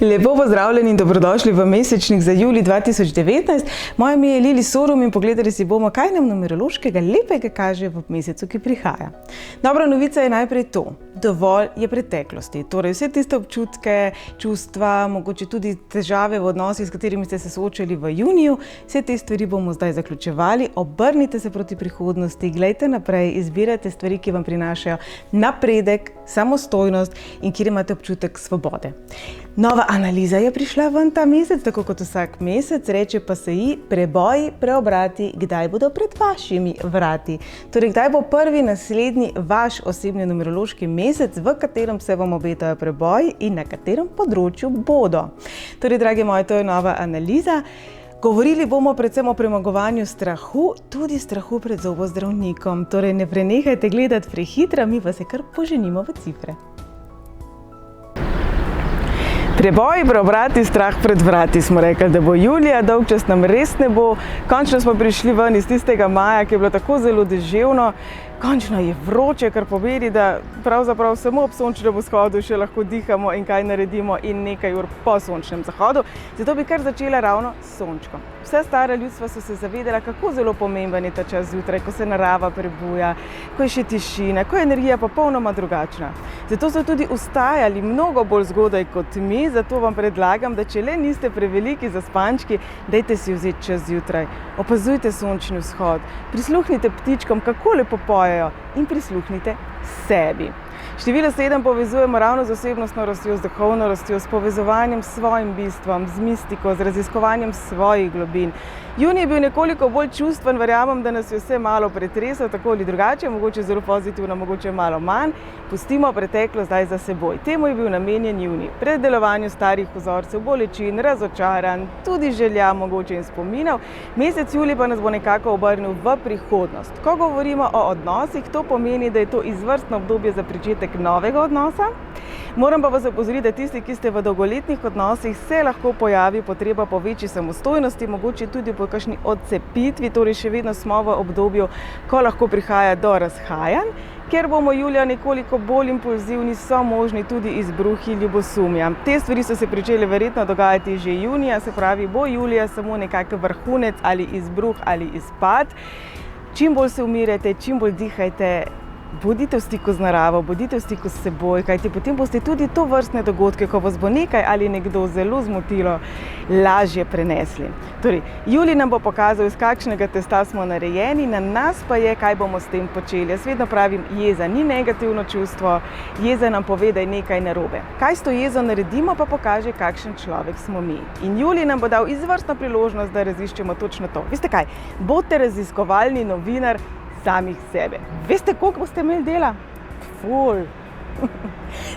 Lepo pozdravljeni in dobrodošli v mesečnik za julij 2019. Moje ime je Lili Sorum in pogledali si bomo, kaj nam numerološkega lepega kaže v mesecu, ki prihaja. Dobra novica je najprej to. Dovolj je preteklosti. Torej vse tiste občutke, čustva, mogoče tudi težave v odnosih, s katerimi ste se soočali v juniju, vse te stvari bomo zdaj zaključevali. Obrnite se proti prihodnosti, gledajte naprej, izbirajte stvari, ki vam prinašajo napredek, samostojnost in kjer imate občutek svobode. Nova analiza je prišla ven ta mesec, tako kot vsak mesec, reče pa se ji preboji, preobrati, kdaj bodo pred vašimi vrati. Torej, kdaj bo prvi naslednji vaš osebni numerološki mesec, v katerem se vam obetajo preboji in na katerem področju bodo. Torej, dragi moji, to je nova analiza. Govorili bomo predvsem o premagovanju strahu, tudi strahu pred zobozdravnikom. Torej, ne prenehajte gledati prehitro, mi pa se kar poženimo v cifre. Preboji, preobrati, strah pred vrati. Smo rekli, da bo julija, dolg čas nam res ne bo. Končno smo prišli ven iz tistega maja, ki je bilo tako zelo deževno. Končno je vroče, kar pomeni, da pravzaprav samo ob sončnem vzhodu še lahko dihamo in kaj naredimo in nekaj ur po sončnem zahodu. Zato bi kar začela ravno s sončkom. Vse stara ljudstva so se zavedala, kako zelo pomemben je ta čas zjutraj, ko se narava prebuja, ko je še tišina, ko je energija popolnoma drugačna. Zato so tudi vstajali mnogo bolj zgodaj kot mi, zato vam predlagam, da če le niste preveliki zaspančki, dajte si vzeti čas zjutraj. Opazujte sončni vzhod, prisluhnite ptičkom, kako lepo pojejo in prisluhnite sebi. Število 7 povezujemo ravno z osebnostno rastjo, z duhovno rastjo, s povezovanjem s svojim bistvom, z mistiko, z raziskovanjem svojih globin. Junij je bil nekoliko bolj čustven, verjamem, da nas je vse malo pretresel, tako ali drugače, mogoče zelo pozitivno, mogoče malo manj. Pustimo preteklo zdaj za seboj. Temu je bil namenjen junij. Predelovanju starih vzorcev, bolečin, razočaranj, tudi želja, mogoče in spominov. Mesec julij pa nas bo nekako obrnil v prihodnost. Ko govorimo o odnosih, to pomeni, da je to izvrstno obdobje za pričetek novega odnosa. Moram pa vas opozoriti, da tisti, ki ste v dolgoletnih odnosih, se lahko pojavi potreba po večji samostojnosti, mogoče tudi po kakšni odcepitvi, torej še vedno smo v obdobju, ko lahko prihaja do razhajanj. Ker bomo julija nekoliko bolj impulzivni, so možni tudi izbruhi ljubosumja. Te stvari so se pričele verjetno dogajati že junija, se pravi, bo julija samo nekak vrhunec ali izbruh ali izpad. Čim bolj se umirjate, čim bolj dihajte, bodite v stiku z naravo, bodite v stiku s seboj, kajti potem boste tudi to vrstne dogodke, ko vas bo nekaj ali nekdo zelo zmotilo, lažje prenesli. Torej, julij nam bo pokazal, iz kakšnega testa smo narejeni, na nas pa je, kaj bomo s tem počeli. Jaz vedno pravim, jeza ni negativno čustvo, jeza nam pove, da je nekaj narobe. Kaj s to jezo naredimo, pa pokaže, kakšen človek smo mi. In julij nam bo dal izvrstno priložnost, da raziščemo točno to. Veste kaj, bodite raziskovalni novinar samih sebe. Veste, koliko boste imeli dela? Ful!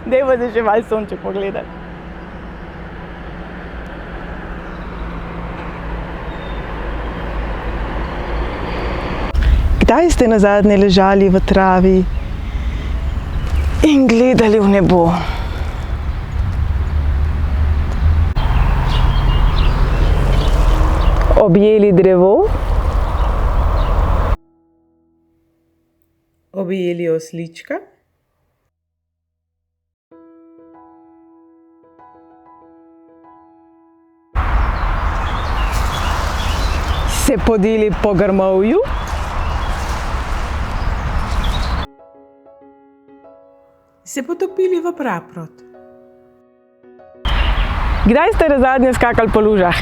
Dajmo se še malo sonček pogledati. Kdaj ste nazadnje ležali v travi in gledali v nebo? Objeli drevo? Objeli oslička? Se podili po grmovju? Se potopili v praprot? Kdaj ste nazadnje skakali po lužah?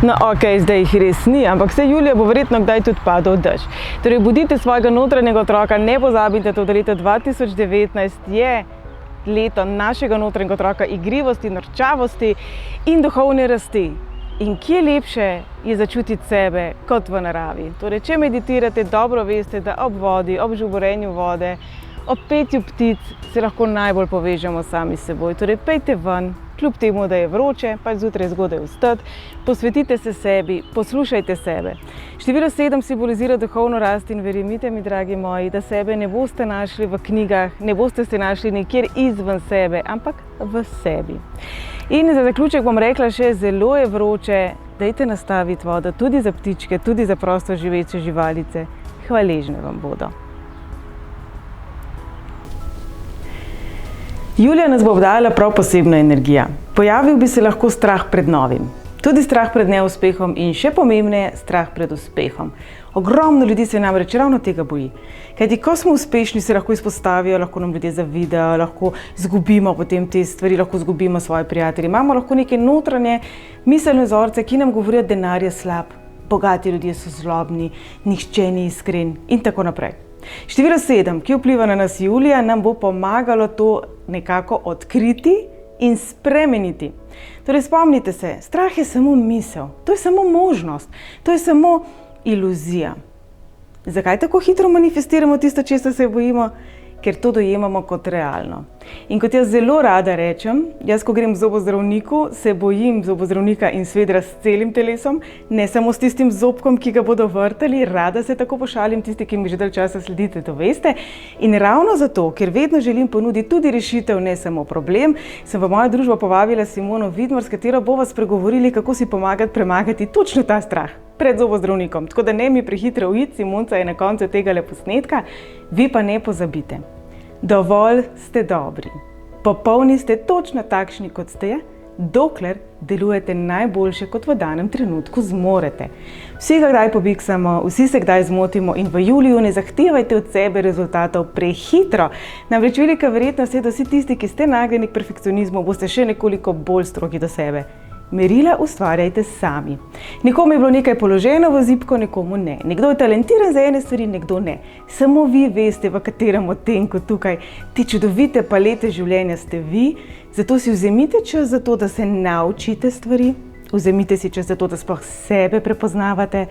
No, okej, zdaj jih res ni, ampak vse julija bo verjetno kdaj tudi padal dež. Torej, budite svojega notranjega otroka, ne pozabite, da leto 2019 je leto našega notranjega otroka, igrivosti, norčavosti in duhovne rasti. In kje lepše je začutiti sebe kot v naravi. Torej, če meditirate, dobro veste, da ob vodi, ob žuborenju vode, ob petju ptic se lahko najbolj povežemo sami s seboj. Torej, pejte ven, kljub temu, da je vroče, pač zjutraj zgodaj vstati, posvetite se sebi, poslušajte sebe. Število 7 simbolizira duhovno rast in verjemite mi, dragi moji, da sebe ne boste našli v knjigah, ne boste se našli nikjer izven sebe, ampak v sebi. In za zaključek bom rekla še, zelo je vroče, dajte nastaviti vodo tudi za ptičke, tudi za prosto živeče živalice. Hvaležne vam bodo. Julija nas bo obdajala prav posebna energija. Pojavil bi se lahko strah pred novim. Tudi strah pred neuspehom in še pomembneje, strah pred uspehom. Ogromno ljudi se namreč ravno tega boji. Kajti ko smo uspešni, se lahko izpostavijo, lahko nam ljudje zavidajo, lahko izgubimo potem te stvari, lahko izgubimo svoje prijatelje. Imamo lahko neke notranje miselne vzorce, ki nam govorijo, da denar je slab, bogati ljudje so zlobni, nihče ni iskren in tako naprej. Število 7, ki vpliva na nas Julija, nam bo pomagalo to nekako odkriti in spremeniti. Torej, spomnite se, strah je samo misel, to je samo možnost, to je samo iluzija. Zakaj tako hitro manifestiramo tisto, česa se bojimo? Ker to dojemamo kot realno. In kot jaz zelo rada rečem, jaz, ko grem k zobozdravniku, se bojim zobozdravnika in svedra s celim telesom, ne samo s tistim zobkom, ki ga bodo vrtali, rada se tako pošalim, tisti, ki mi že dalj časa sledite, to veste. In ravno zato, ker vedno želim ponuditi tudi rešitev, ne samo problem, sem v mojo družbo povabila Simono Vidmar, s katero bova spregovorili, kako si pomagati premagati točno ta strah pred zobozdravnikom. Tako da ne mi prehitro uiti, Simonca je na koncu tega posnetka, vi pa ne pozabite. Dovolj ste dobri, popolni ste točno takšni, kot ste, dokler delujete najboljše, kot v danem trenutku zmorete. Vsi ga kdaj pobiksamo, vsi se kdaj zmotimo in v Juliju ne zahtevajte od sebe rezultatov prehitro. Namreč velika verjetnost je, da vsi tisti, ki ste nagnjeni k perfekcionizmu, boste še nekoliko bolj strogi do sebe. Merila ustvarjajte sami. Nekomu je bilo nekaj položeno v zibko, nekomu ne. Nekdo je talentiran za ene stvari, nekdo ne. Samo vi veste, v katerem odtenku tukaj te čudovite palete življenja ste vi. Zato si vzemite čas za to, da se naučite stvari. Vzemite si čas za to, da sploh sebe prepoznavate.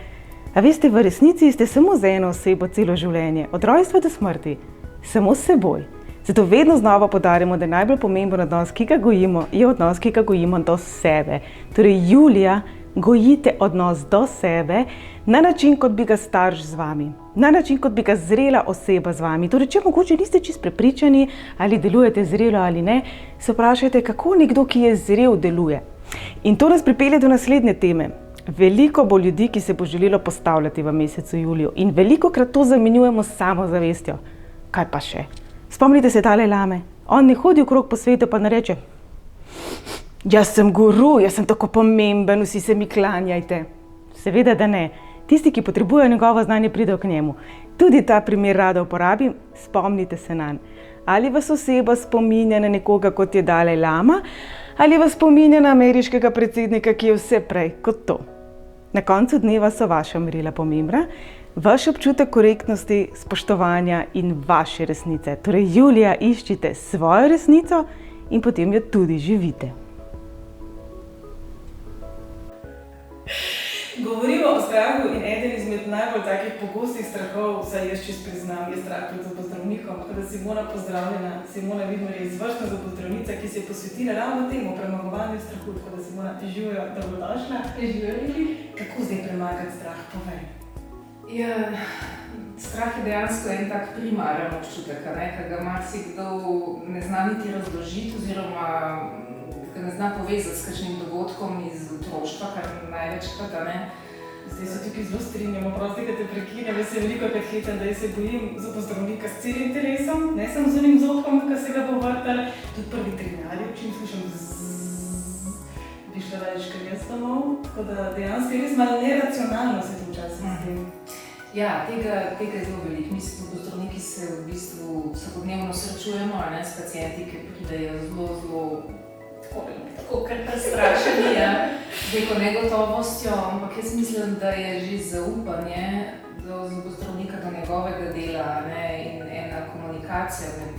A veste, v resnici ste samo z eno osebo celo življenje, od rojstva do smrti. Samo s seboj. Zato vedno znova poudarjamo, da je najbolj pomemben odnos, ki ga gojimo, je odnos, ki ga gojimo do sebe. Torej, Julija, gojite odnos do sebe na način, kot bi ga starš z vami. Na način, kot bi ga zrela oseba z vami. Torej, če mogoče niste čisto prepričani, ali delujete zrelo ali ne, se vprašajte, kako nekdo, ki je zrel, deluje. In to nas pripelje do naslednje teme. Veliko bo ljudi, ki se bo želelo postavljati v mesecu juliju. In velikokrat to zamenjujemo s samozavestjo. Kaj pa še? Spomnite se Dalaj Lame. On ne hodi okrog po svetu pa ne reče: jaz sem guru, jaz sem tako pomemben, vsi se mi klanjajte. Seveda, da ne. Tisti, ki potrebujejo njegovo znanje, pridejo k njemu. Tudi ta primer rada uporabim, spomnite se nanj. Ali vas oseba spominja na nekoga, kot je Dalaj Lama, ali vas spominja na ameriškega predsednika, ki je vse prej kot to. Na koncu dneva so vaša merila pomembna, vaš občutek korektnosti, spoštovanja in vaše resnice. Torej, Julija, iščite svojo resnico in potem jo tudi živite. Govorimo o strahu in eden izmed najbolj takih pogostih strahov, vsaj jaz čisto priznam, je strah pred zobozdravnikom. Tako da Simona, pozdravljena. Simona Vidmar je izvrstna zobozdravnica, ki se je posvetila ravno temu premagovanju strahu. Tako da Simona, živijo, dobrodošla. Živijo. Kako zdaj premagati strah? Povej. Ja, strah je dejansko en tak primaren občutek, ki ga marsikdo ne zna niti razložiti oziroma ga ne zna povezati s kakšnim dogodkom iz otroštva, kar največkrat, ne. Zdaj se tukaj zelo strinjamo, prosti, da te prekinem, jaz se velikokrat hetam, da jaz se bojim zobozdravnika s celim telesom, ne samo z unim zobkom, ki se ga bo vrtali. Tudi prvi trenarji, čim slišam bi šla več kar jaz domov, tako da dejansko je res malo neracionalno se to včasih s tem. Ja, tega je zelo veliko. Mi zobozdravniki se v bistvu vsakodnevno srečujemo, s pacienti, ki pridejo zelo tako kar prestrašeni, z neko negotovostjo, ampak jaz mislim, da je že zaupanje do zobozdravnika, do njegovega dela, in ena komunikacija med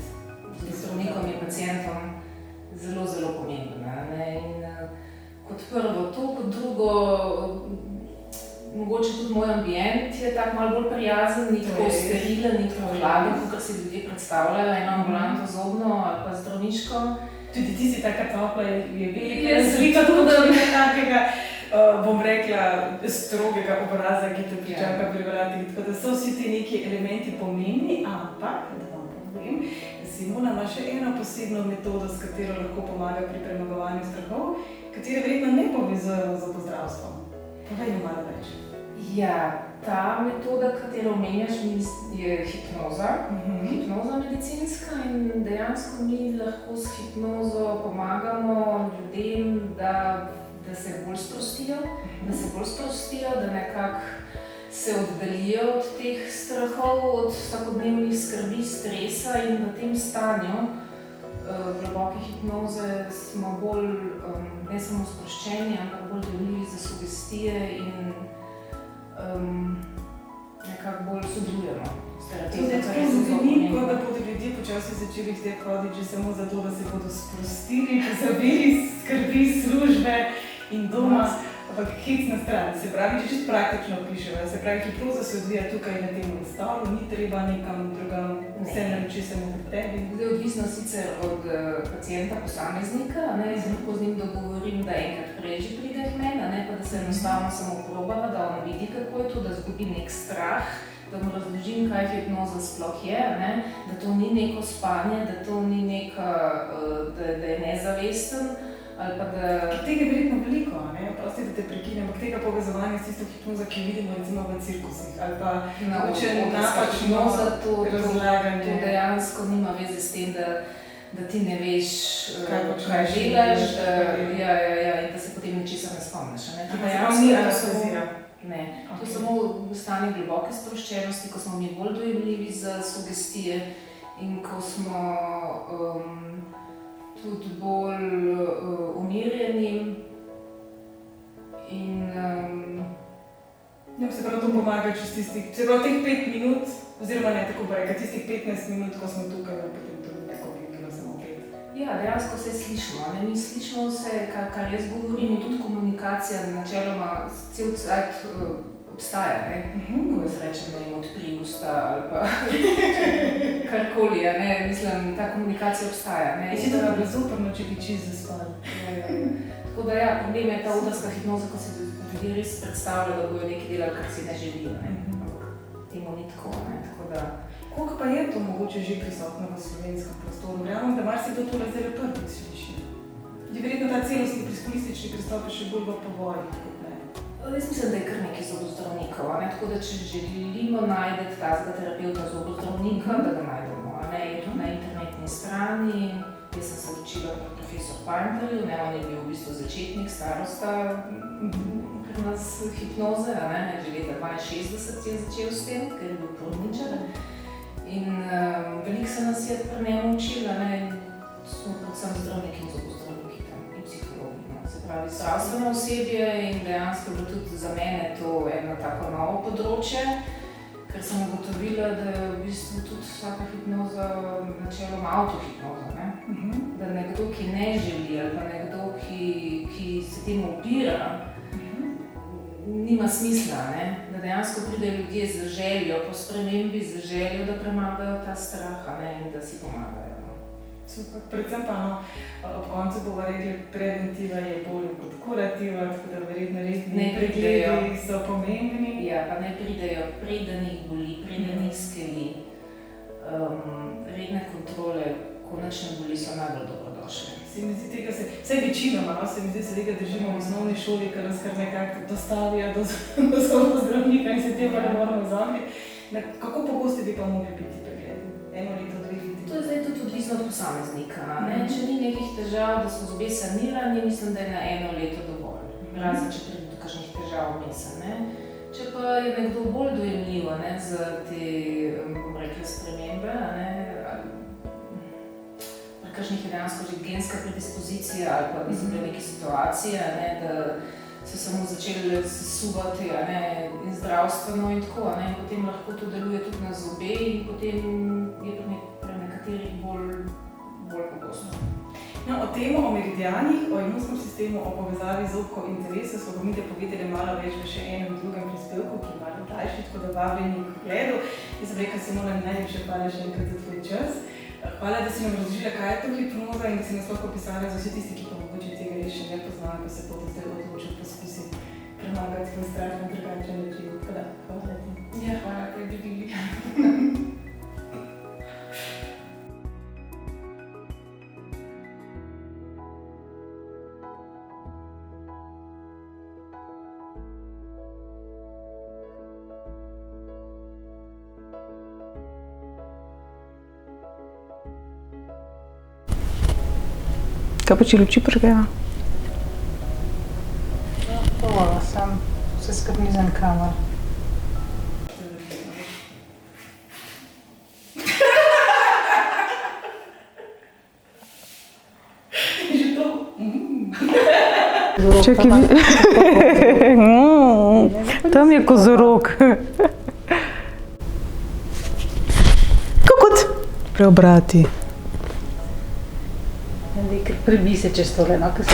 zobozdravnikom in pacientom zelo pomembna. In kot prvo to, kot drugo, mogoče tudi moj ambient je tak malo bolj prijazen, ni tako sterilen, ni tako hladen, kot si ljudje predstavljajo, eno ambulanto zobno ali pa zdravniško. Tudi ti si taka topla, je velika razlika tudi takega, bom rekla, strogega obraza, ki te pričaka pri vratih. Tako da so vsi ti neki elementi pomembni, ampak, da vam povem, Simona ima še eno posebno metodo, s katero lahko pomaga pri premagovanju strahov, katere verjetno ne povezujemo z zobozdravstvom. Povej mi malo več. Ja, Ta metoda, katero omenjaš, je hipnoza. Hipnoza medicinska in dejansko mi lahko s hipnozo pomagamo ljudem, da se bolj sprostijo, da nekako se oddaljijo od teh strahov, od vsakodnevnih skrbi, stresa in v tem stanju globoke hipnoze smo bolj ne samo sproščeni, ampak bolj dojemljivi za sugestije in nekako bolj sodelujemo s terapevtom. To je tako zanimivo, da bodo ljudje počasi začeli zdaj hoditi že samo zato, da se bodo sprostili, pozabili skrbi, službe in doma, ampak hec na stran. Se pravi, če čisto praktično pišemo, se pravi, hipnoza se odvija tukaj na tem nastavu, ni treba nekam drugam, vse nareči samo pri tebi. Zdaj odvisno sicer od pacienta, posameznika, jaz lahko z njim dogovorim, da enkrat prej že pride k meni, pa da se enostavno samo probava, da on vidi, kako je to, da zgubi nek strah, da mu razložim, kaj hipnoza sploh je, da to ni neko spanje, da to ni neka, da je nezavesten, ali pa da... Tega je verjetno veliko, prosti, da te prekinem, ampak tega povezovanja s tisto hipnozo, ki vidimo recimo v cirkusih, ali pa napačno razlaganje. To dejansko nima veze s tem, da ti ne veš, kaj delaš, in da se potem ničesar ne spomniš. Ni anestezija. Ne, to je samo v stanju globoke sproščenosti, ko smo mi bolj dojemljivi za sugestije in ko smo tudi bolj umirjeni in... Se pravi, to pomaga čez tistih, se pravi, teh 5 minut, oziroma ne tako breka, tistih 15 minut, ko smo tukaj, potem to ni tako bilo samo 5. Ja, dejansko se slišimo, mi slišimo vse, kar jaz govorim, tudi komunikacija načeloma cel cajt obstaja, ko jaz rečem, da jim odpri usta ali pa karkoli, mislim, ta komunikacija obstaja. Je si to bilo zoprno, če bi čisto zaspali. Tako da ja, problem je ta udrska hipnoza, ko se ljudje res predstavljajo, da bojo nekaj delali, kar si ne želijo, temu ni tako, Koliko pa je to mogoče že prisotno v slovenskem prostoru? Verjamem, da marsikdo to zdaj prvi sliši. Je verjetno ta celostni holistični pristop še bolj v povojih, kot ne? Jaz mislim, da je kar nekaj zobozdravnikov, tako da če želimo najti tazga terapevta zobozdravnika, da ga najdemo, je tudi na internetni strani. Jaz sem se učila pri profesor Panterju, on je bil v bistvu začetnik starosta pri nas hipnoze, že leta 62 je začel s tem, ker je bil porodničar. In veliko se nas je pri njemu učila, smo predvsem zdravniki in zobozdravniki tam in psihologi. Se pravi, zdravstveno osebje in dejansko je bilo tudi za mene to eno tako novo področje, ker sem ugotovila, da je v bistvu tudi vsaka hipnoza načeloma avtohipnoza. Da nekdo, ki ne želi, ali pa nekdo, ki se temu upira, nima smisla, da dejansko pridejo ljudje z željo po spremembi, z željo, da premagajo ta strah in da si pomagajo. Super, predvsem pa ob koncu bova rekli, preventiva je bolj kot kurativa, tako da verjetno resni pregledi so pomembni. Ja, pa ne pridejo, preden jih boli, preden jih skeli. Redne kontrole, konačne boli so najbolj dobrodošle. Se mi zdi tega vse večinoma, se mi zdi se tega držimo v osnovni šoli, ker nas kar nekako dostavijo do zobozdravnika in se tega ne moramo izogniti. Kako pogosti bi pa mogli biti pregledi? 1 leto, 2 leti? To je zdaj tudi odvisno od posameznika. Če ni nekih težav, da so zobje sanirani, mislim, da je na 1 leto dovolj. Razen, če pride do kakšnih težav vmes. Če pa je nekdo bolj dojemljiv za te, bom rekla, spremembe, kakšnih je dejansko že genska predispozicija ali pa da so bile neke situacije, da so samo začeli sesuvati in zdravstveno in tako, in potem lahko to deluje tudi na zobe in potem je pri nekaterih bolj pogosto. No, o temu, o meridianih, o imunskem sistemu, o povezavi zobkov in telesa smo bomo povedali malo več v še enem drugem prispevku, ki je malo daljši, tako da vabljeni k pogledu. Jaz sem rekla, Simona, najlepše hvala še enkrat za tvoj čas. Hvala, da si nam razložila, kaj je to hipnoza in da si nas lahko opisala za vse tisti, ki pa mogoče tega res še ne poznajo, pa se bodo zdaj odločili poskusiti premagati svoj strah na drugačen način. Tako da, hvala ti. Ja, hvala, da bi bili. Kaj pa če luči prižgeva? To, sam vse skupaj nizem kamer. Čakaj, tam je kozorog. Kokot? Preobrati. Nekaj prebise čez tole, no, ko se